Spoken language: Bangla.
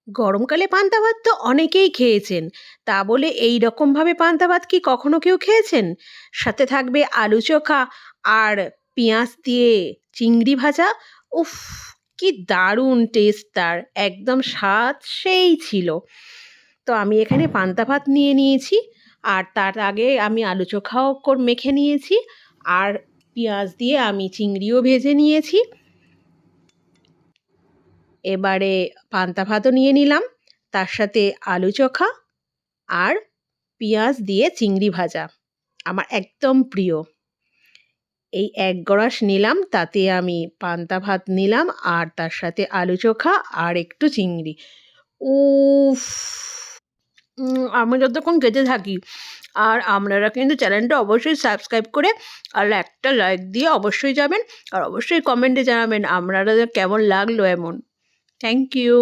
গরমকালে পান্তা ভাত তো অনেকেই খেয়েছেন। তা বলে এই রকমভাবে পান্তা ভাত কি কখনো কেউ খেয়েছেন? সাথে থাকবে আলু চোখা আর পেঁয়াজ দিয়ে চিংড়ি ভাজা। উফ! কি দারুণ টেস্ট তার। একদম স্বাদ সেই ছিল। তো আমি এখানে পান্তা ভাত নিয়ে নিয়েছি। আর তার আগে আমি আলু চোখাও মেখে নিয়েছি। আর পেঁয়াজ দিয়ে আমি চিংড়িও ভেজে নিয়েছি। এবারে পান্তা ভাতও নিয়ে নিলাম। তার সাথে আলু চোখা আর পেঁয়াজ দিয়ে চিংড়ি ভাজা। আমার একদম প্রিয়। এই এক গড়াস নিলাম, তাতে আমি পান্তা ভাত নিলাম আর তার সাথে আলু চোখা আর একটু চিংড়ি। উফ! আমি যতক্ষণ খেতে থাকি। আর আপনারা কিন্তু চ্যানেলটা অবশ্যই সাবস্ক্রাইব করে আর একটা লাইক দিয়ে অবশ্যই যাবেন। আর অবশ্যই কমেন্টে জানাবেন আপনাদের কেমন লাগলো এমন। Thank you.